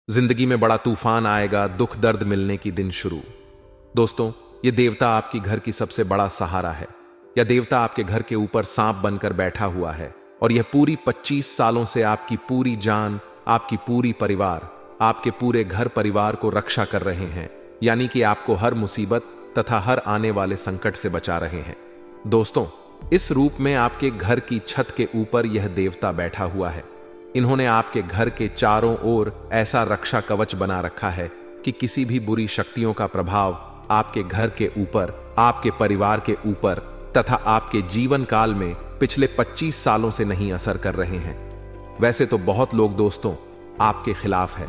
जिंदगी में बड़ा तूफान आएगा, दुख दर्द मिलने की दिन शुरू। दोस्तों, ये देवता आपकी घर की सबसे बड़ा सहारा है। यह देवता आपके घर के ऊपर सांप बनकर बैठा हुआ है और यह पूरी 25 सालों से आपकी पूरी जान, आपकी पूरी परिवार, आपके पूरे घर परिवार को रक्षा कर रहे हैं, यानी कि आपको हर मुसीबत तथा हर आने वाले संकट से बचा रहे हैं। दोस्तों, इस रूप में आपके घर की छत के ऊपर यह देवता बैठा हुआ है। इन्होंने आपके घर के चारों ओर ऐसा रक्षा कवच बना रखा है कि किसी भी बुरी शक्तियों का प्रभाव आपके घर के ऊपर, आपके परिवार के ऊपर तथा आपके जीवन काल में पिछले 25 सालों से नहीं असर कर रहे हैं। वैसे तो बहुत लोग दोस्तों आपके खिलाफ है,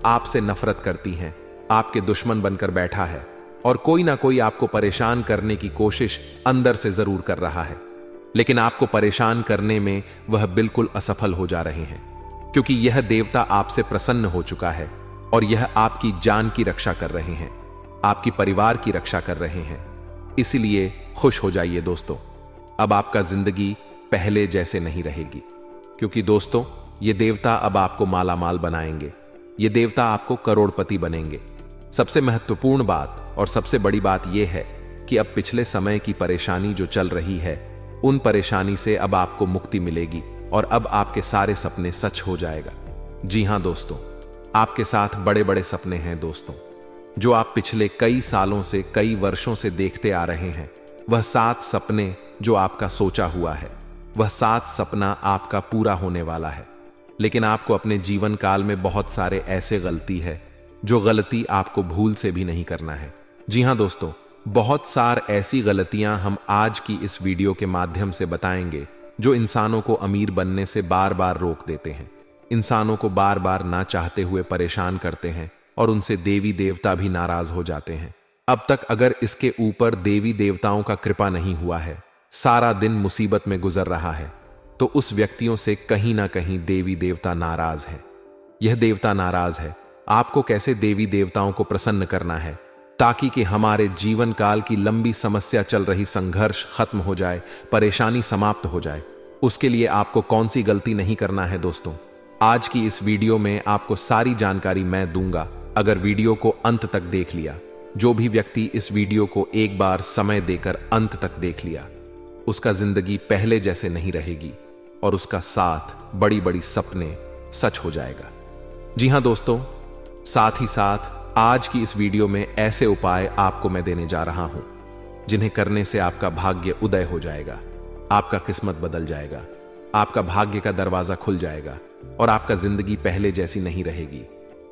आपसे नफरत करती हैं, आपके दुश्मन बनकर बैठा है और कोई ना कोई आपको परेशान करने की कोशिश अंदर से जरूर कर रहा है, लेकिन आपको परेशान करने में वह बिल्कुल असफल हो जा रहे हैं, क्योंकि यह देवता आपसे प्रसन्न हो चुका है और यह आपकी जान की रक्षा कर रहे हैं, आपकी परिवार की रक्षा कर रहे हैं। इसलिए खुश हो जाइए दोस्तों, अब आपका जिंदगी पहले जैसे नहीं रहेगी, क्योंकि दोस्तों ये देवता अब आपको मालामाल बनाएंगे, ये देवता आपको करोड़पति बनेंगे। सबसे महत्वपूर्ण बात और सबसे बड़ी बात यह है कि अब पिछले समय की परेशानी जो चल रही है, उन परेशानी से अब आपको मुक्ति मिलेगी और अब आपके सारे सपने सच हो जाएगा। जी हां दोस्तों, आपके साथ बड़े बड़े सपने हैं दोस्तों, जो आप पिछले कई सालों से, कई वर्षों से देखते आ रहे हैं। वह 7 सपने जो आपका सोचा हुआ है, वह 7 सपना आपका पूरा होने वाला है। लेकिन आपको अपने जीवन काल में बहुत सारे ऐसे गलती है जो गलती आपको भूल से भी नहीं करना है। जी हां दोस्तों, बहुत सार ऐसी गलतियां हम आज की इस वीडियो के माध्यम से बताएंगे जो इंसानों को अमीर बनने से बार बार रोक देते हैं, इंसानों को बार बार ना चाहते हुए परेशान करते हैं और उनसे देवी देवता भी नाराज हो जाते हैं। अब तक अगर इसके ऊपर देवी देवताओं का कृपा नहीं हुआ है, सारा दिन मुसीबत में गुजर रहा है, तो उस व्यक्तियों से कहीं ना कहीं देवी देवता नाराज है। यह देवता नाराज है। आपको कैसे देवी देवताओं को प्रसन्न करना है ताकि कि हमारे जीवन काल की लंबी समस्या चल रही संघर्ष खत्म हो जाए, परेशानी समाप्त हो जाए। उसके लिए आपको कौन सी गलती नहीं करना है दोस्तों, आज की इस वीडियो में आपको सारी जानकारी मैं दूंगा। अगर वीडियो को अंत तक देख लिया, जो भी व्यक्ति इस वीडियो को एक बार समय देकर अंत तक देख लिया, उसका जिंदगी पहले जैसे नहीं रहेगी और उसका साथ बड़ी बड़ी सपने सच हो जाएगा। जी हां दोस्तों, साथ ही साथ आज की इस वीडियो में ऐसे उपाय आपको मैं देने जा रहा हूं जिन्हें करने से आपका भाग्य उदय हो जाएगा, आपका किस्मत बदल जाएगा, आपका भाग्य का दरवाजा खुल जाएगा और आपका जिंदगी पहले जैसी नहीं रहेगी।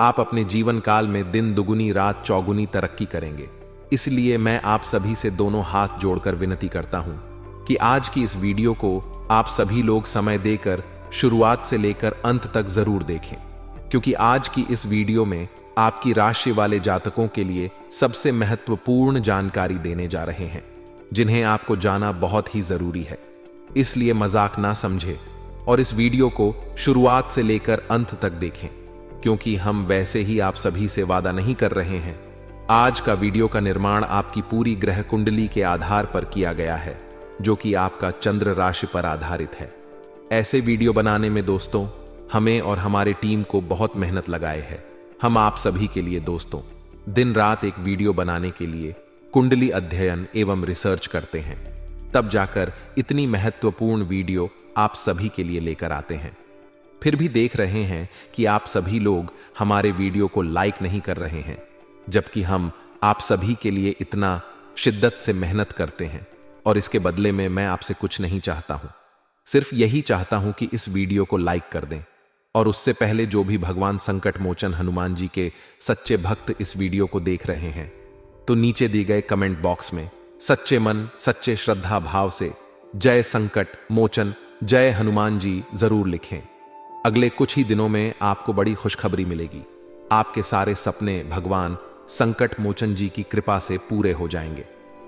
आप अपने जीवन काल में दिन दुगुनी रात चौगुनी तरक्की करेंगे। इसलिए मैं आप सभी से दोनों हाथ जोड़कर विनती करता हूं कि आज की इस वीडियो को आप सभी लोग समय देकर शुरुआत से लेकर अंत तक जरूर देखें, क्योंकि आज की इस वीडियो में आपकी राशि वाले जातकों के लिए सबसे महत्वपूर्ण जानकारी देने जा रहे हैं, जिन्हें आपको जाना बहुत ही जरूरी है। इसलिए मजाक ना समझे और इस वीडियो को शुरुआत से लेकर अंत तक देखें, क्योंकि हम वैसे ही आप सभी से वादा नहीं कर रहे हैं। आज का वीडियो का निर्माण आपकी पूरी ग्रह कुंडली के आधार पर किया गया है, जो कि आपका चंद्र राशि पर आधारित है। ऐसे वीडियो बनाने में दोस्तों हमें और हमारे टीम को बहुत मेहनत लगाए है। हम आप सभी के लिए दोस्तों दिन रात एक वीडियो बनाने के लिए कुंडली अध्ययन एवं रिसर्च करते हैं, तब जाकर इतनी महत्वपूर्ण वीडियो आप सभी के लिए लेकर आते हैं। फिर भी देख रहे हैं कि आप सभी लोग हमारे वीडियो को लाइक नहीं कर रहे हैं, जबकि हम आप सभी के लिए इतना शिद्दत से मेहनत करते हैं और इसके बदले में मैं आपसे कुछ नहीं चाहता हूं, सिर्फ यही चाहता हूं कि इस वीडियो को लाइक कर दें। और उससे पहले जो भी भगवान संकट मोचन हनुमान जी के सच्चे भक्त इस वीडियो को देख रहे हैं, तो नीचे दिए गए कमेंट बॉक्स में सच्चे मन सच्चे श्रद्धा भाव से जय संकट मोचन जय हनुमान जी जरूर लिखें। अगले कुछ ही दिनों में आपको बड़ी खुशखबरी मिलेगी। आपके सारे सपने भगवान संकट मोचन जी की कृपा से पूरे हो जाएंगे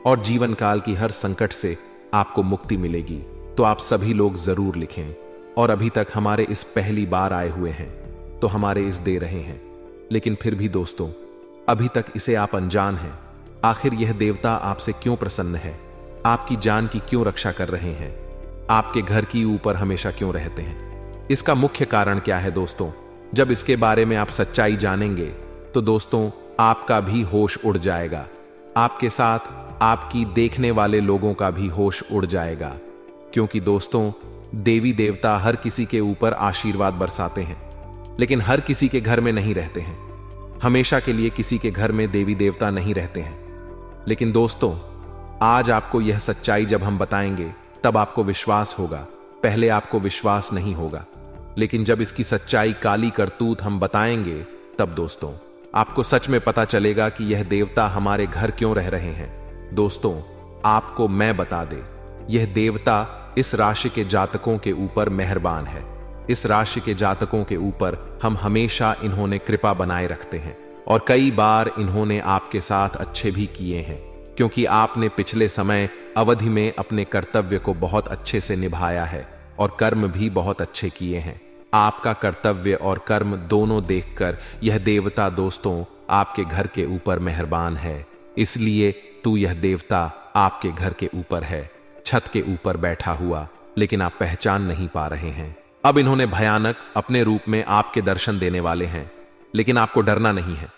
और जीवन काल की हर संकट से आपको मुक्ति मिलेगी। तो आप सभी लोग जरूर लिखें। और अभी तक हमारे इस पहली बार आए हुए हैं तो हमारे इस दे रहे हैं, लेकिन फिर भी दोस्तों अभी तक इसे आप अनजान हैं। आखिर यह देवता आपसे क्यों प्रसन्न है, आपकी जान की क्यों रक्षा कर रहे हैं, आपके घर की ऊपर हमेशा क्यों रहते हैं? इसका मुख्य कारण क्या है दोस्तों? जब इसके बारे में आप सच्चाई जानेंगे तो दोस्तों आपका भी होश उड़ जाएगा, आपके साथ आपकी देखने वाले लोगों का भी होश उड़ जाएगा। क्योंकि दोस्तों देवी देवता हर किसी के ऊपर आशीर्वाद बरसाते हैं, लेकिन हर किसी के घर में नहीं रहते हैं। हमेशा के लिए किसी के घर में देवी देवता नहीं रहते हैं। लेकिन दोस्तों आज आपको यह सच्चाई जब हम बताएंगे तब आपको विश्वास होगा। पहले आपको विश्वास नहीं होगा, लेकिन जब इसकी सच्चाई काली करतूत हम बताएंगे तब दोस्तों आपको सच में पता चलेगा कि यह देवता हमारे घर क्यों रह रहे हैं। दोस्तों आपको मैं बता दे, यह देवता इस राशि के जातकों के ऊपर मेहरबान है। इस राशि के जातकों के ऊपर हम हमेशा इन्होंने कृपा बनाए रखते हैं और कई बार इन्होंने आपके साथ अच्छे भी किए हैं, क्योंकि आपने पिछले समय अवधि में अपने कर्तव्य को बहुत अच्छे से निभाया है और कर्म भी बहुत अच्छे किए हैं। आपका कर्तव्य और कर्म दोनों देखकर यह देवता दोस्तों आपके घर के ऊपर मेहरबान है। इसलिए तू यह देवता आपके घर के ऊपर है, छत के ऊपर बैठा हुआ, लेकिन आप पहचान नहीं पा रहे हैं। अब इन्होंने भयानक अपने रूप में आपके दर्शन देने वाले हैं, लेकिन आपको डरना नहीं है,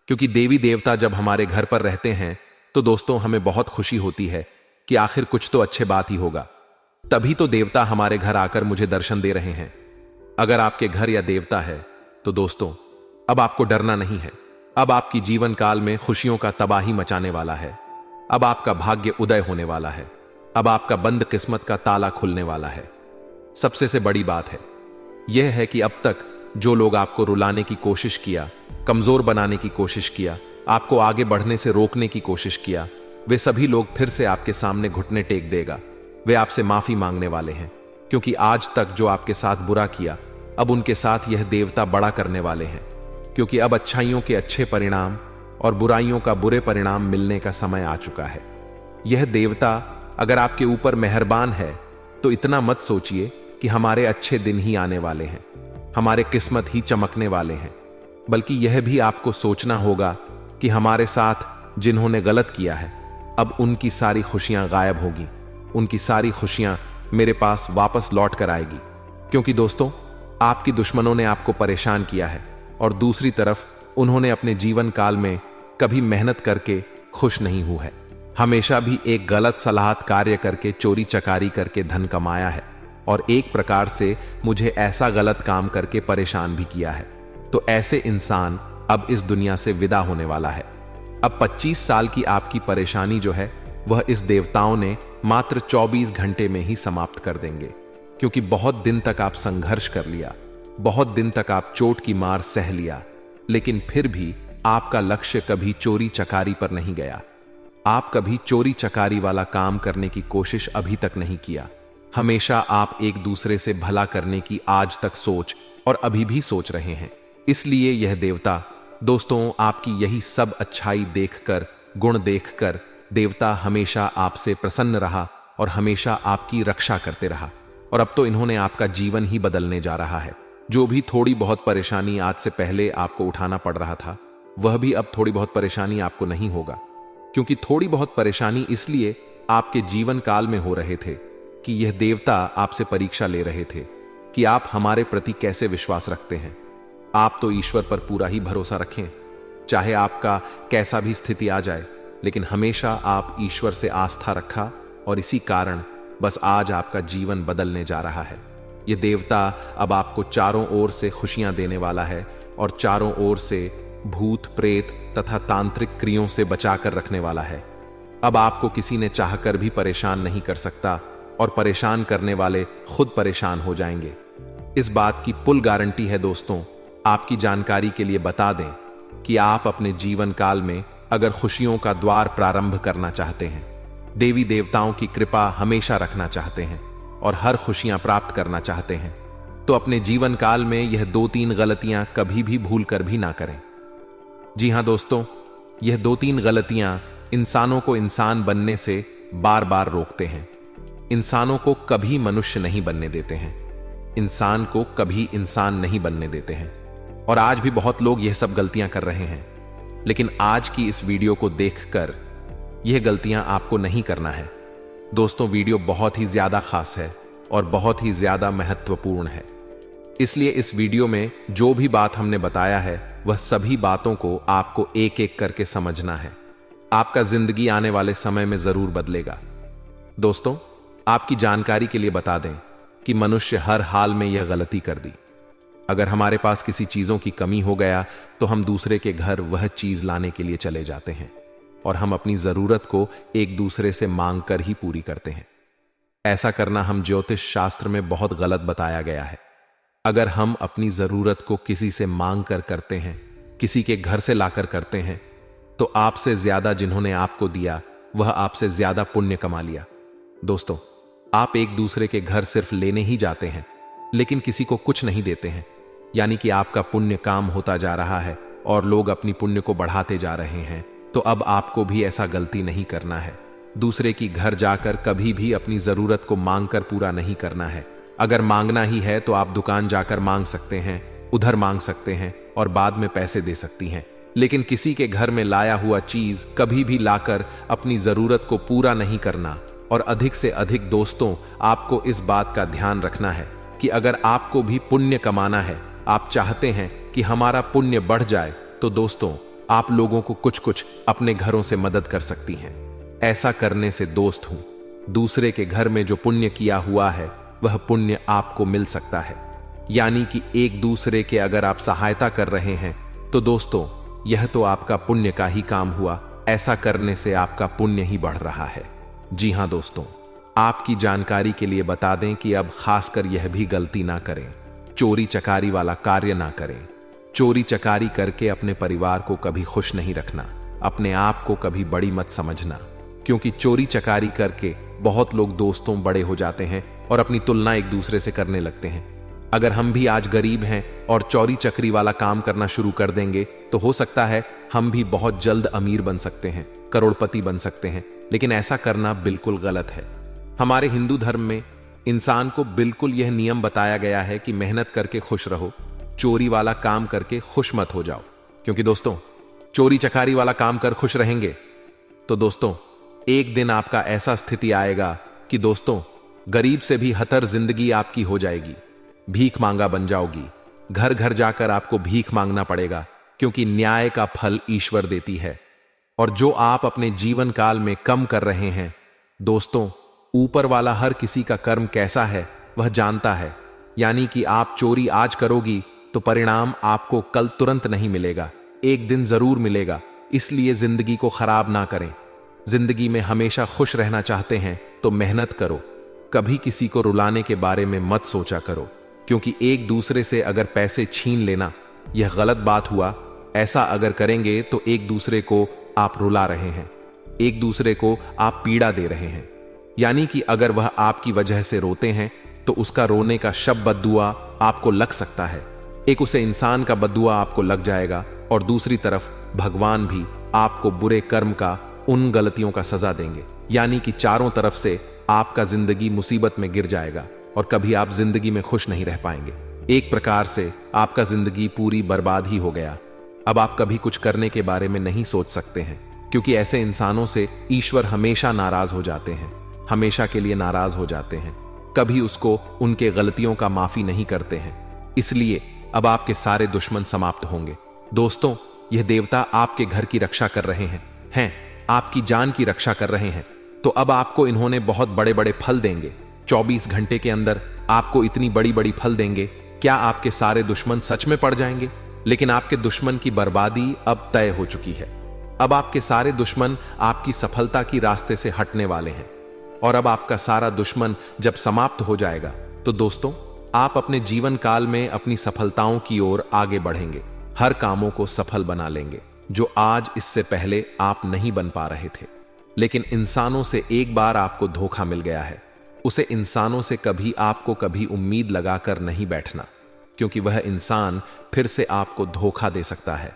क्योंकि देवी देवता जब हमारे घर पर रहते हैं तो दोस्तों हमें बहुत खुशी होती है कि आखिर कुछ तो अच्छे बात ही होगा। तभी तो देवता हमारे घर आकर मुझे दर्शन दे रहे हैं। अगर आपके घर या देवता है तो दोस्तों अब आपको डरना नहीं है। अब आपकी जीवन काल में खुशियों का तबाही मचाने वाला है। अब आपका भाग्य उदय होने वाला है। अब आपका बंद किस्मत का ताला खुलने वाला है। सबसे से बड़ी बात है यह है कि अब तक जो लोग आपको रुलाने की कोशिश किया, कमजोर बनाने की कोशिश किया, आपको आगे बढ़ने से रोकने की कोशिश किया, वे सभी लोग फिर से आपके सामने घुटने टेक देगा। वे आपसे माफी मांगने वाले हैं, क्योंकि आज तक जो आपके साथ बुरा किया अब उनके साथ यह देवता बड़ा करने वाले हैं। क्योंकि अब अच्छाइयों के अच्छे परिणाम और बुराइयों का बुरे परिणाम मिलने का समय आ चुका है। यह देवता अगर आपके ऊपर मेहरबान है तो इतना मत सोचिए कि हमारे अच्छे दिन ही आने वाले हैं, हमारे किस्मत ही चमकने वाले हैं, बल्कि यह भी आपको सोचना होगा कि हमारे साथ जिन्होंने गलत किया है अब उनकी सारी खुशियां गायब होगी, उनकी सारी खुशियां मेरे पास वापस लौट कर आएगी। क्योंकि दोस्तों आपकी दुश्मनों ने आपको परेशान किया है और दूसरी तरफ उन्होंने अपने जीवन काल में कभी मेहनत करके खुश नहीं हुए है, हमेशा भी एक गलत सलाहत कार्य करके चोरी चकारी करके धन कमाया है और एक प्रकार से मुझे ऐसा गलत काम करके परेशान भी किया है। तो ऐसे इंसान अब इस दुनिया से विदा होने वाला है। अब 25 साल की आपकी परेशानी जो है वह इस देवताओं ने मात्र 24 घंटे में ही समाप्त कर देंगे, क्योंकि बहुत दिन तक आप संघर्ष कर लिया, बहुत दिन तक आप चोट की मार सह लिया, लेकिन फिर भी आपका लक्ष्य कभी चोरी चकारी पर नहीं गया। आप कभी चोरी चकारी वाला काम करने की कोशिश अभी तक नहीं किया। हमेशा आप एक दूसरे से भला करने की आज तक सोच और अभी भी सोच रहे हैं। इसलिए यह देवता दोस्तों आपकी यही सब अच्छाई देखकर, गुण देखकर देवता हमेशा आपसे प्रसन्न रहा और हमेशा आपकी रक्षा करते रहा। और अब तो इन्होंने आपका जीवन ही बदलने जा रहा है। जो भी थोड़ी बहुत परेशानी आज से पहले आपको उठाना पड़ रहा था, वह भी अब थोड़ी बहुत परेशानी आपको नहीं होगा। क्योंकि थोड़ी बहुत परेशानी इसलिए आपके जीवन काल में हो रहे थे कि यह देवता आपसे परीक्षा ले रहे थे कि आप हमारे प्रति कैसे विश्वास रखते हैं। आप तो ईश्वर पर पूरा ही भरोसा रखें, चाहे आपका कैसा भी स्थिति आ जाए, लेकिन हमेशा आप ईश्वर से आस्था रखा और इसी कारण बस आज आपका जीवन बदलने जा रहा है। यह देवता अब आपको चारों ओर से खुशियां देने वाला है और चारों ओर से भूत प्रेत तथा तांत्रिक क्रियों से बचाकर रखने वाला है। अब आपको किसी ने चाहकर भी परेशान नहीं कर सकता और परेशान करने वाले खुद परेशान हो जाएंगे। इस बात की फुल गारंटी है दोस्तों। आपकी जानकारी के लिए बता दें कि आप अपने जीवन काल में अगर खुशियों का द्वार प्रारंभ करना चाहते हैं, देवी देवताओं की कृपा हमेशा रखना चाहते हैं और हर खुशियां प्राप्त करना चाहते हैं, तो अपने जीवन काल में यह 2-3 गलतियां कभी भी भूल कर भी ना करें। जी हां दोस्तों, यह 2-3 गलतियां इंसानों को इंसान बनने से बार बार रोकते हैं। इंसानों को कभी मनुष्य नहीं बनने देते हैं, इंसान को कभी इंसान नहीं बनने देते हैं। और आज भी बहुत लोग यह सब गलतियां कर रहे हैं, लेकिन आज की इस वीडियो को देखकर यह गलतियां आपको नहीं करना है। दोस्तों वीडियो बहुत ही ज्यादा खास है और बहुत ही ज्यादा महत्वपूर्ण है। इसलिए इस वीडियो में जो भी बात हमने बताया है वह सभी बातों को आपको एक एक करके समझना है। आपका जिंदगी आने वाले समय में जरूर बदलेगा। दोस्तों, आपकी जानकारी के लिए बता दें कि मनुष्य हर हाल में यह गलती कर दी। अगर हमारे पास किसी चीजों की कमी हो गया तो हम दूसरे के घर वह चीज लाने के लिए चले जाते हैं और हम अपनी जरूरत को एक दूसरे से मांग कर ही पूरी करते हैं। ऐसा करना हम ज्योतिष शास्त्र में बहुत गलत बताया गया है। अगर हम अपनी जरूरत को किसी से मांग कर करते हैं, किसी के घर से लाकर करते हैं, तो आपसे ज्यादा जिन्होंने आपको दिया वह आपसे ज्यादा पुण्य कमा लिया। दोस्तों, आप एक दूसरे के घर सिर्फ लेने ही जाते हैं लेकिन किसी को कुछ नहीं देते हैं, यानी कि आपका पुण्य काम होता जा रहा है और लोग अपनी पुण्य को बढ़ाते जा रहे हैं। तो अब आपको भी ऐसा गलती नहीं करना है। दूसरे की घर जाकर कभी भी अपनी जरूरत को मांग कर पूरा नहीं करना है। अगर मांगना ही है तो आप दुकान जाकर मांग सकते हैं, उधर मांग सकते हैं और बाद में पैसे दे सकती हैं, लेकिन किसी के घर में लाया हुआ चीज कभी भी लाकर अपनी जरूरत को पूरा नहीं करना। और अधिक से अधिक दोस्तों, आपको इस बात का ध्यान रखना है कि अगर आपको भी पुण्य कमाना है, आप चाहते हैं कि हमारा पुण्य बढ़ जाए, तो दोस्तों आप लोगों को कुछ कुछ अपने घरों से मदद कर सकती हैं। ऐसा करने से दोस्त हूं, दूसरे के घर में जो पुण्य किया हुआ है वह पुण्य आपको मिल सकता है। यानी कि एक दूसरे के अगर आप सहायता कर रहे हैं तो दोस्तों यह तो आपका पुण्य का ही काम हुआ। ऐसा करने से आपका पुण्य ही बढ़ रहा है। जी हां दोस्तों, आपकी जानकारी के लिए बता दें कि अब खासकर यह भी गलती ना करें, चोरी चकारी वाला कार्य ना करें। चोरी चकारी करके अपने परिवार को कभी खुश नहीं रखना, अपने आप को कभी बड़ी मत समझना, क्योंकि चोरी चकारी करके बहुत लोग दोस्तों बड़े हो जाते हैं और अपनी तुलना एक दूसरे से करने लगते हैं। अगर हम भी आज गरीब हैं और चोरी चकरी वाला काम करना शुरू कर देंगे तो हो सकता है हम भी बहुत जल्द अमीर बन सकते हैं, करोड़पति बन सकते हैं, लेकिन ऐसा करना बिल्कुल गलत है। हमारे हिंदू धर्म में इंसान को बिल्कुल यह नियम बताया गया है कि मेहनत करके खुश रहो, चोरी वाला काम करके खुश मत हो जाओ। क्योंकि दोस्तों चोरी चकारी वाला काम कर खुश रहेंगे तो दोस्तों एक दिन आपका ऐसा स्थिति आएगा कि दोस्तों गरीब से भी हतर जिंदगी आपकी हो जाएगी, भीख मांगा बन जाओगी। घर घर जाकर आपको भीख मांगना पड़ेगा, क्योंकि न्याय का फल ईश्वर देती है। और जो आप अपने जीवन काल में कम कर रहे हैं दोस्तों, ऊपर वाला हर किसी का कर्म कैसा है वह जानता है। यानी कि आप चोरी आज करोगी तो परिणाम आपको कल तुरंत नहीं मिलेगा, एक दिन जरूर मिलेगा। इसलिए जिंदगी को खराब ना करें। जिंदगी में हमेशा खुश रहना चाहते हैं तो मेहनत करो, कभी किसी को रुलाने के बारे में मत सोचा करो, क्योंकि एक दूसरे से अगर पैसे छीन लेना यह गलत बात हुआ। ऐसा अगर करेंगे तो एक दूसरे को आप रुला रहे हैं, एक दूसरे को आप पीड़ा दे रहे हैं। यानी कि अगर वह आपकी वजह से रोते हैं तो उसका रोने का शब्द बद्दुआ आपको लग सकता है, एक उसे इंसान का बद्दुआ आपको लग जाएगा और दूसरी तरफ भगवान भी आपको बुरे कर्म का, उन गलतियों का सजा देंगे। यानी कि चारों तरफ से आपका जिंदगी मुसीबत में गिर जाएगा और कभी आप जिंदगी में खुश नहीं रह पाएंगे। एक प्रकार से आपका जिंदगी पूरी बर्बाद ही हो गया। अब आप कभी कुछ करने के बारे में नहीं सोच सकते हैं, क्योंकि ऐसे इंसानों से ईश्वर हमेशा नाराज हो जाते हैं, हमेशा के लिए नाराज हो जाते हैं, कभी उसको उनके गलतियों का माफी नहीं करते हैं। इसलिए अब आपके सारे दुश्मन समाप्त होंगे। दोस्तों, यह देवता आपके घर की रक्षा कर रहे हैं, आपकी जान की रक्षा कर रहे हैं। तो अब आपको इन्होंने बहुत बड़े बड़े फल देंगे। 24 घंटे के अंदर आपको इतनी बड़ी बड़ी फल देंगे। क्या आपके सारे दुश्मन सच में पड़ जाएंगे? लेकिन आपके दुश्मन की बर्बादी अब तय हो चुकी है। अब आपके सारे दुश्मन आपकी सफलता की रास्ते से हटने वाले हैं। और अब आपका सारा दुश्मन जब समाप्त हो जाएगा तो दोस्तों आप अपने जीवन काल में अपनी सफलताओं की ओर आगे बढ़ेंगे, हर कामों को सफल बना लेंगे जो आज इससे पहले आप नहीं बन पा रहे थे। लेकिन इंसानों से एक बार आपको धोखा मिल गया है, उसे इंसानों से कभी आपको कभी उम्मीद लगाकर नहीं बैठना, क्योंकि वह इंसान फिर से आपको धोखा दे सकता है,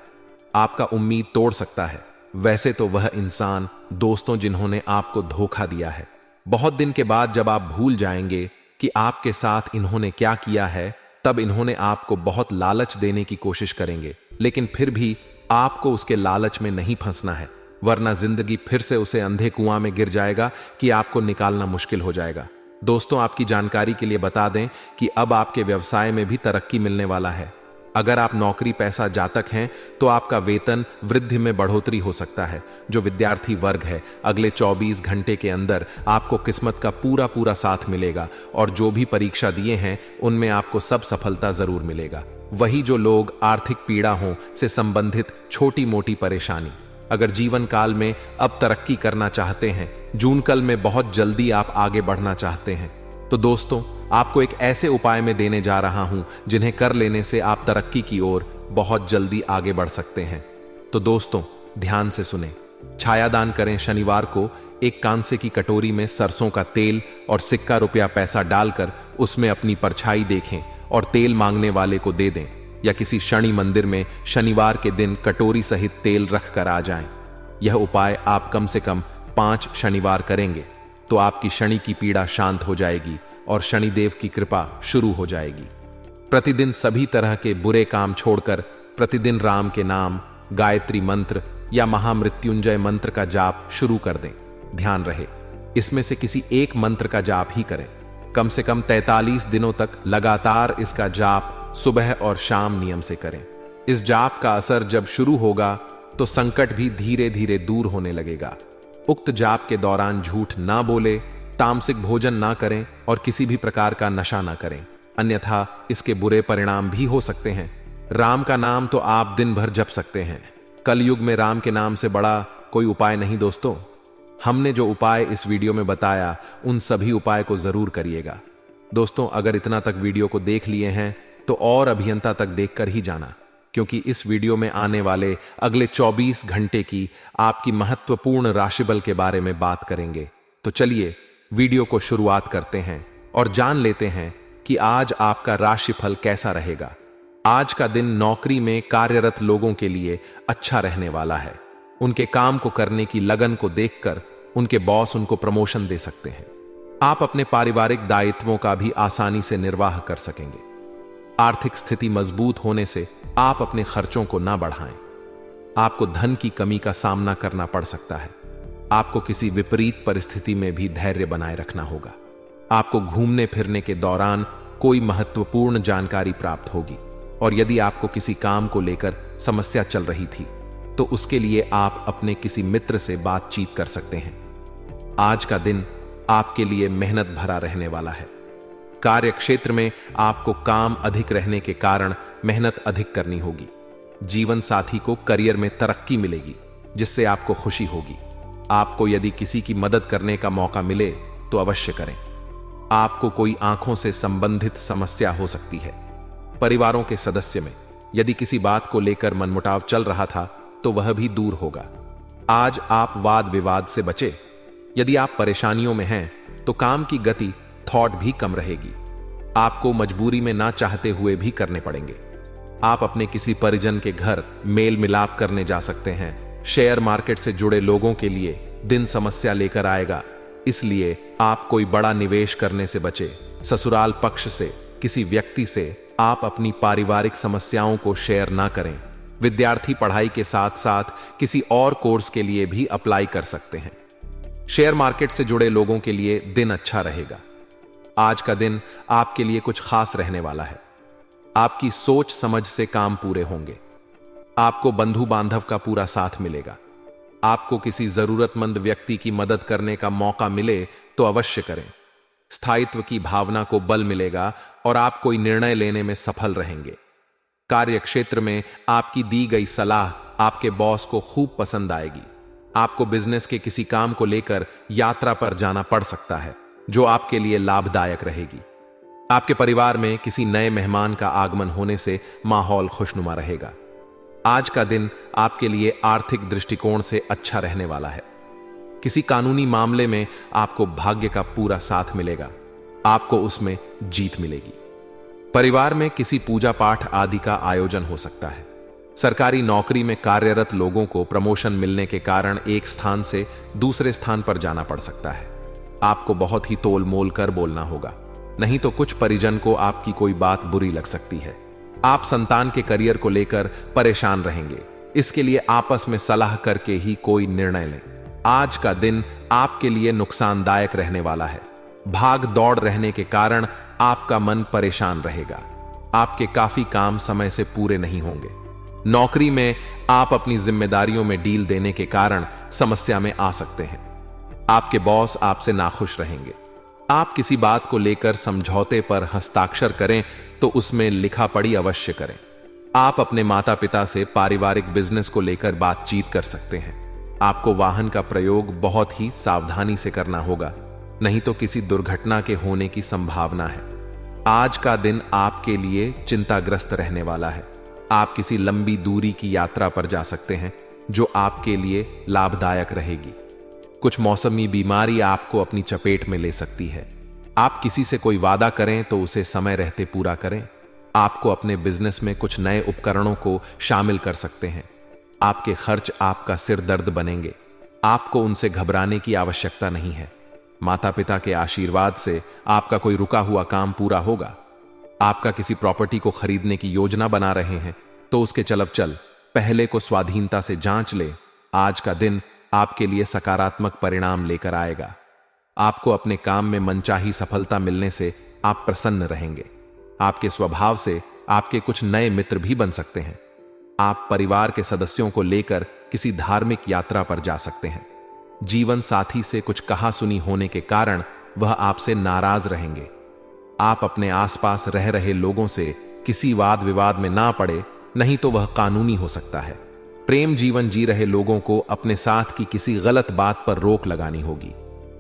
आपका उम्मीद तोड़ सकता है। वैसे तो वह इंसान दोस्तों जिन्होंने आपको धोखा दिया है, बहुत दिन के बाद जब आप भूल जाएंगे कि आपके साथ इन्होंने क्या किया है, तब इन्होंने आपको बहुत लालच देने की कोशिश करेंगे। लेकिन फिर भी आपको उसके लालच में नहीं फंसना है, वरना जिंदगी फिर से उसे अंधे कुआं में गिर जाएगा कि आपको निकालना मुश्किल हो जाएगा। दोस्तों, आपकी जानकारी के लिए बता दें कि अब आपके व्यवसाय में भी तरक्की मिलने वाला है। अगर आप नौकरी पैसा जातक हैं तो आपका वेतन वृद्धि में बढ़ोतरी हो सकता है। जो विद्यार्थी वर्ग है, अगले 24 घंटे के अंदर आपको किस्मत का पूरा पूरा साथ मिलेगा और जो भी परीक्षा दिए हैं उनमें आपको सब सफलता जरूर मिलेगा। वही जो लोग आर्थिक पीड़ा हों से संबंधित छोटी मोटी परेशानी, अगर जीवन काल में अब तरक्की करना चाहते हैं, जून कल में बहुत जल्दी आप आगे बढ़ना चाहते हैं, तो दोस्तों आपको एक ऐसे उपाय में देने जा रहा हूं जिन्हें कर लेने से आप तरक्की की ओर बहुत जल्दी आगे बढ़ सकते हैं। तो दोस्तों ध्यान से सुने। छायादान करें। शनिवार को एक कांसे की कटोरी में सरसों का तेल और सिक्का रुपया पैसा डालकर उसमें अपनी परछाई देखें और तेल मांगने वाले को दे दें, या किसी शनि मंदिर में शनिवार के दिन कटोरी सहित तेल रख कर आ जाएं। यह उपाय आप कम से कम 5 शनिवार करेंगे तो आपकी शनि की पीड़ा शांत हो जाएगी और शनिदेव की कृपा शुरू हो जाएगी। प्रतिदिन सभी तरह के बुरे काम छोड़कर प्रतिदिन राम के नाम, गायत्री मंत्र या महामृत्युंजय मंत्र का जाप शुरू कर दें। ध्यान रहे, इसमें से किसी एक मंत्र का जाप ही करें। कम से कम 43 दिनों तक लगातार इसका जाप सुबह और शाम नियम से करें। इस जाप का असर जब शुरू होगा तो संकट भी धीरे धीरे दूर होने लगेगा। उक्त जाप के दौरान झूठ ना बोले, तामसिक भोजन ना करें और किसी भी प्रकार का नशा ना करें, अन्यथा इसके बुरे परिणाम भी हो सकते हैं। राम का नाम तो आप दिन भर जप सकते हैं, कलयुग में राम के नाम से बड़ा कोई उपाय नहीं। दोस्तों, हमने जो उपाय इस वीडियो में बताया उन सभी उपाय को जरूर करिएगा। दोस्तों, अगर इतना तक वीडियो को देख लिए हैं तो और अभियंता तक देखकर ही जाना, क्योंकि इस वीडियो में आने वाले अगले 24 घंटे की आपकी महत्वपूर्ण राशिबल के बारे में बात करेंगे। तो चलिए वीडियो को शुरुआत करते हैं और जान लेते हैं कि आज आपका राशिफल कैसा रहेगा। आज का दिन नौकरी में कार्यरत लोगों के लिए अच्छा रहने वाला है। उनके काम को करने की लगन को देखकर उनके बॉस उनको प्रमोशन दे सकते हैं। आप अपने पारिवारिक दायित्वों का भी आसानी से निर्वाह कर सकेंगे। आर्थिक स्थिति मजबूत होने से आप अपने खर्चों को ना बढ़ाएं। आपको धन की कमी का सामना करना पड़ सकता है। आपको किसी विपरीत परिस्थिति में भी धैर्य बनाए रखना होगा। आपको घूमने फिरने के दौरान कोई महत्वपूर्ण जानकारी प्राप्त होगी, और यदि आपको किसी काम को लेकर समस्या चल रही थी तो उसके लिए आप अपने किसी मित्र से बातचीत कर सकते हैं। आज का दिन आपके लिए मेहनत भरा रहने वाला है। कार्य क्षेत्र में आपको काम अधिक रहने के कारण मेहनत अधिक करनी होगी। जीवन साथी को करियर में तरक्की मिलेगी, जिससे आपको खुशी होगी। आपको यदि किसी की मदद करने का मौका मिले तो अवश्य करें। आपको कोई आंखों से संबंधित समस्या हो सकती है। परिवारों के सदस्य में यदि किसी बात को लेकर मनमुटाव चल रहा था तो वह भी दूर होगा। आज आप वाद विवाद से बचे। यदि आप परेशानियों में हैं तो काम की गति थॉट भी कम रहेगी। आपको मजबूरी में ना चाहते हुए भी करने पड़ेंगे। आप अपने किसी परिजन के घर मेल मिलाप करने जा सकते हैं। शेयर मार्केट से जुड़े लोगों के लिए दिन समस्या लेकर आएगा, इसलिए आप कोई बड़ा निवेश करने से बचे। ससुराल पक्ष से किसी व्यक्ति से आप अपनी पारिवारिक समस्याओं को शेयर ना करें। विद्यार्थी पढ़ाई के साथ साथ किसी और कोर्स के लिए भी अप्लाई कर सकते हैं। शेयर मार्केट से जुड़े लोगों के लिए दिन अच्छा रहेगा। आज का दिन आपके लिए कुछ खास रहने वाला है। आपकी सोच समझ से काम पूरे होंगे। आपको बंधु बांधव का पूरा साथ मिलेगा। आपको किसी जरूरतमंद व्यक्ति की मदद करने का मौका मिले तो अवश्य करें। स्थायित्व की भावना को बल मिलेगा और आप कोई निर्णय लेने में सफल रहेंगे। कार्य क्षेत्र में आपकी दी गई सलाह आपके बॉस को खूब पसंद आएगी। आपको बिजनेस के किसी काम को लेकर यात्रा पर जाना पड़ सकता है, जो आपके लिए लाभदायक रहेगी। आपके परिवार में किसी नए मेहमान का आगमन होने से माहौल खुशनुमा रहेगा। आज का दिन आपके लिए आर्थिक दृष्टिकोण से अच्छा रहने वाला है। किसी कानूनी मामले में आपको भाग्य का पूरा साथ मिलेगा। आपको उसमें जीत मिलेगी। परिवार में किसी पूजा पाठ आदि का आयोजन हो सकता है। सरकारी नौकरी में कार्यरत लोगों को प्रमोशन मिलने के कारण एक स्थान से दूसरे स्थान पर जाना पड़ सकता है। आपको बहुत ही तोल मोल कर बोलना होगा, नहीं तो कुछ परिजन को आपकी कोई बात बुरी लग सकती है। आप संतान के करियर को लेकर परेशान रहेंगे, इसके लिए आपस में सलाह करके ही कोई निर्णय लें। आज का दिन आपके लिए नुकसानदायक रहने वाला है। भाग दौड़ रहने के कारण आपका मन परेशान रहेगा। आपके काफी काम समय से पूरे नहीं होंगे। नौकरी में आप अपनी जिम्मेदारियों में डील देने के कारण समस्या में आ सकते हैं। आपके बॉस आपसे नाखुश रहेंगे। आप किसी बात को लेकर समझौते पर हस्ताक्षर करें तो उसमें लिखा पढ़ी अवश्य करें। आप अपने माता पिता से पारिवारिक बिजनेस को लेकर बातचीत कर सकते हैं। आपको वाहन का प्रयोग बहुत ही सावधानी से करना होगा, नहीं तो किसी दुर्घटना के होने की संभावना है। आज का दिन आपके लिए चिंताग्रस्त रहने वाला है। आप किसी लंबी दूरी की यात्रा पर जा सकते हैं जो आपके लिए लाभदायक रहेगी। कुछ मौसमी बीमारी आपको अपनी चपेट में ले सकती है। आप किसी से कोई वादा करें तो उसे समय रहते पूरा करें। आपको अपने बिजनेस में कुछ नए उपकरणों को शामिल कर सकते हैं। आपके खर्च आपका सिर दर्द बनेंगे। आपको उनसे घबराने की आवश्यकता नहीं है। माता पिता के आशीर्वाद से आपका कोई रुका हुआ काम पूरा होगा। आपका किसी प्रॉपर्टी को खरीदने की योजना बना रहे हैं तो उसके चल पहले को स्वाधीनता से जांच ले। आज का दिन आपके लिए सकारात्मक परिणाम लेकर आएगा। आपको अपने काम में मनचाही सफलता मिलने से आप प्रसन्न रहेंगे। आपके स्वभाव से आपके कुछ नए मित्र भी बन सकते हैं। आप परिवार के सदस्यों को लेकर किसी धार्मिक यात्रा पर जा सकते हैं। जीवन साथी से कुछ कहा सुनी होने के कारण वह आपसे नाराज रहेंगे। आप अपने आसपास रह रहे लोगों से किसी वाद विवाद में ना पड़े, नहीं तो वह कानूनी हो सकता है। प्रेम जीवन जी रहे लोगों को अपने साथ की किसी गलत बात पर रोक लगानी होगी।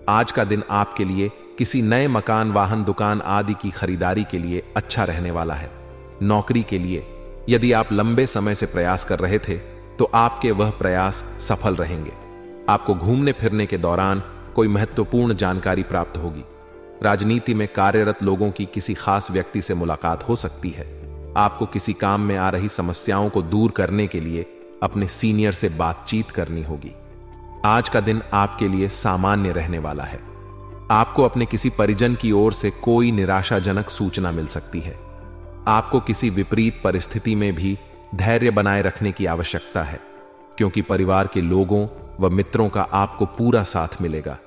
आज का दिन आपके लिए किसी नए मकान, वाहन, दुकान आदि की खरीदारी के लिए अच्छा रहने वाला है। नौकरी के लिए यदि आप लंबे समय से प्रयास कर रहे थे तो आपके वह प्रयास सफल रहेंगे। आपको घूमने फिरने के दौरान कोई महत्वपूर्ण जानकारी प्राप्त होगी। राजनीति में कार्यरत लोगों की किसी खास व्यक्ति से मुलाकात हो सकती है। आपको किसी काम में आ रही समस्याओं को दूर करने के लिए अपने सीनियर से बातचीत करनी होगी। आज का दिन आपके लिए सामान्य रहने वाला है। आपको अपने किसी परिजन की ओर से कोई निराशाजनक सूचना मिल सकती है। आपको किसी विपरीत परिस्थिति में भी धैर्य बनाए रखने की आवश्यकता है, क्योंकि परिवार के लोगों व मित्रों का आपको पूरा साथ मिलेगा।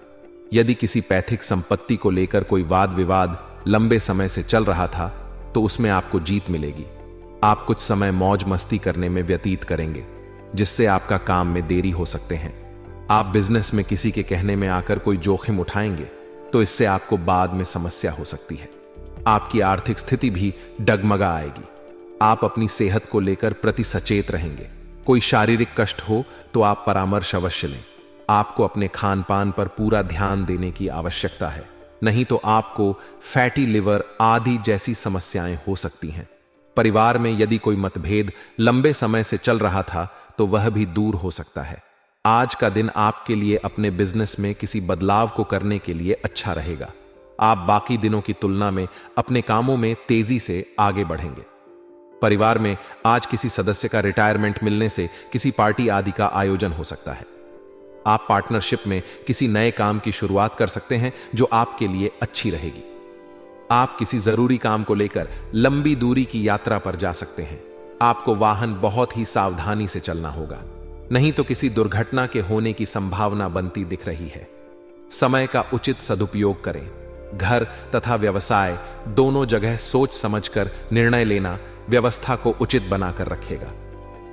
यदि किसी पैतृक संपत्ति को लेकर कोई वाद विवाद लंबे समय से चल रहा था तो उसमें आपको जीत मिलेगी। आप कुछ समय मौज मस्ती करने में व्यतीत करेंगे, जिससे आपका काम में देरी हो सकते हैं। आप बिजनेस में किसी के कहने में आकर कोई जोखिम उठाएंगे तो इससे आपको बाद में समस्या हो सकती है। आपकी आर्थिक स्थिति भी डगमगा आएगी। आप अपनी सेहत को लेकर प्रति सचेत रहेंगे। कोई शारीरिक कष्ट हो तो आप परामर्श अवश्य लें। आपको अपने खान पान पर पूरा ध्यान देने की आवश्यकता है, नहीं तो आपको फैटी लिवर आदि जैसी समस्याएं हो सकती हैं। परिवार में यदि कोई मतभेद लंबे समय से चल रहा था तो वह भी दूर हो सकता है। आज का दिन आपके लिए अपने बिजनेस में किसी बदलाव को करने के लिए अच्छा रहेगा। आप बाकी दिनों की तुलना में अपने कामों में तेजी से आगे बढ़ेंगे। परिवार में आज किसी सदस्य का रिटायरमेंट मिलने से किसी पार्टी आदि का आयोजन हो सकता है। आप पार्टनरशिप में किसी नए काम की शुरुआत कर सकते हैं जो आपके लिए अच्छी रहेगी। आप किसी जरूरी काम को लेकर लंबी दूरी की यात्रा पर जा सकते हैं। आपको वाहन बहुत ही सावधानी से चलना होगा, नहीं तो किसी दुर्घटना के होने की संभावना बनती दिख रही है। समय का उचित सदुपयोग करें। घर तथा व्यवसाय दोनों जगह सोच समझकर निर्णय लेना व्यवस्था को उचित बनाकर रखेगा।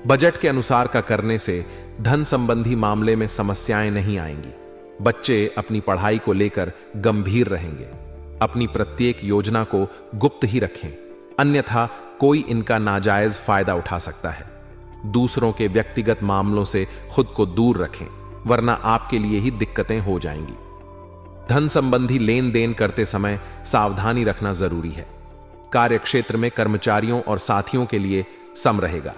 बजट के अनुसार का करने से धन संबंधी मामले में समस्याएं नहीं आएंगी। बच्चे अपनी पढ़ाई को लेकर गंभीर रहेंगे। अपनी प्रत्येक योजना को गुप्त ही रखें, अन्यथा कोई इनका नाजायज फायदा उठा सकता है। दूसरों के व्यक्तिगत मामलों से खुद को दूर रखें, वरना आपके लिए ही दिक्कतें हो जाएंगी। धन संबंधी लेन देन करते समय सावधानी रखना जरूरी है। कार्यक्षेत्र में कर्मचारियों और साथियों के लिए सम रहेगा।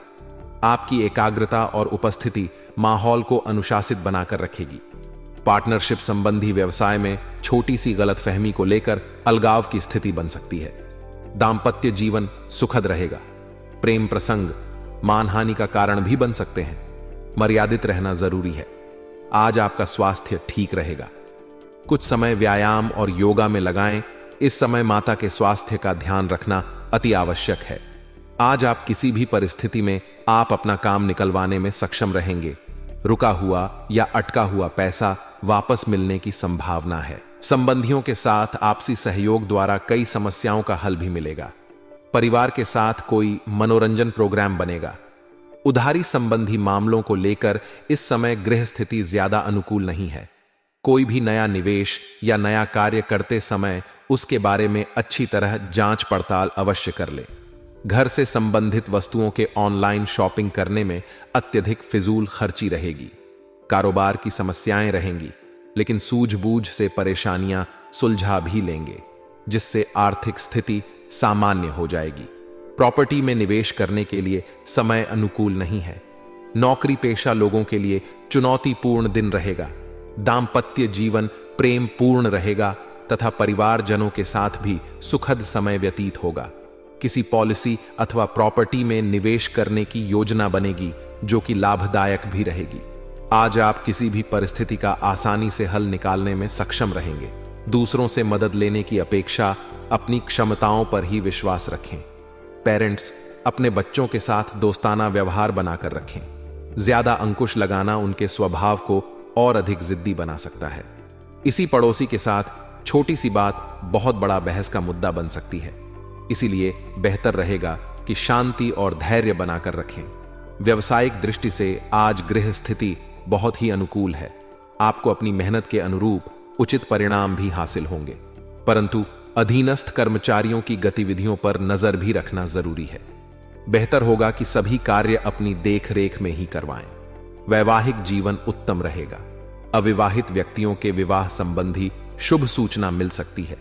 आपकी एकाग्रता और उपस्थिति माहौल को अनुशासित बनाकर रखेगी। पार्टनरशिप संबंधी व्यवसाय में छोटी सी गलतफहमी को लेकर अलगाव की स्थिति बन सकती है। दांपत्य जीवन सुखद रहेगा। प्रेम प्रसंग मानहानि का कारण भी बन सकते हैं। मर्यादित रहना जरूरी है। आज आपका स्वास्थ्य ठीक रहेगा। कुछ समय व्यायाम और योगा में लगाएं। इस समय माता के स्वास्थ्य का ध्यान रखना अति आवश्यक है। आज आप किसी भी परिस्थिति में आप अपना काम निकलवाने में सक्षम रहेंगे। रुका हुआ या अटका हुआ पैसा वापस मिलने की संभावना है। संबंधियों के साथ आपसी सहयोग द्वारा कई समस्याओं का हल भी मिलेगा। परिवार के साथ कोई मनोरंजन प्रोग्राम बनेगा। उधारी संबंधी मामलों को लेकर इस समय गृह स्थिति ज्यादा अनुकूल नहीं है। कोई भी नया निवेश या नया कार्य करते समय उसके बारे में अच्छी तरह जांच पड़ताल अवश्य कर ले। घर से संबंधित वस्तुओं के ऑनलाइन शॉपिंग करने में अत्यधिक फिजूल खर्ची रहेगी। कारोबार की समस्याएं रहेंगी, लेकिन सूझबूझ से परेशानियां सुलझा भी लेंगे, जिससे आर्थिक स्थिति सामान्य हो जाएगी। प्रॉपर्टी में निवेश करने के लिए समय अनुकूल नहीं है। नौकरी पेशा लोगों के लिए चुनौतीपूर्ण दिन रहेगा। दाम्पत्य जीवन प्रेम पूर्ण रहेगा तथा परिवारजनों के साथ भी सुखद समय व्यतीत होगा। किसी पॉलिसी अथवा प्रॉपर्टी में निवेश करने की योजना बनेगी जो कि लाभदायक भी रहेगी। आज आप किसी भी परिस्थिति का आसानी से हल निकालने में सक्षम रहेंगे। दूसरों से मदद लेने की अपेक्षा अपनी क्षमताओं पर ही विश्वास रखें। पेरेंट्स अपने बच्चों के साथ दोस्ताना व्यवहार बनाकर रखें। ज्यादा अंकुश लगाना उनके स्वभाव को और अधिक जिद्दी बना सकता है। इसी पड़ोसी के साथ छोटी सी बात बहुत बड़ा बहस का मुद्दा बन सकती है। इसीलिए बेहतर रहेगा कि शांति और धैर्य बनाकर रखें। व्यवसायिक दृष्टि से आज गृह स्थिति बहुत ही अनुकूल है। आपको अपनी मेहनत के अनुरूप उचित परिणाम भी हासिल होंगे, परंतु अधीनस्थ कर्मचारियों की गतिविधियों पर नजर भी रखना जरूरी है। बेहतर होगा कि सभी कार्य अपनी देखरेख में ही करवाएं। वैवाहिक जीवन उत्तम रहेगा। अविवाहित व्यक्तियों के विवाह संबंधी शुभ सूचना मिल सकती है।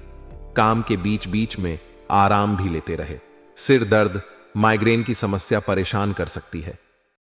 काम के बीच बीच में आराम भी लेते रहे। सिर दर्द, माइग्रेन की समस्या परेशान कर सकती है।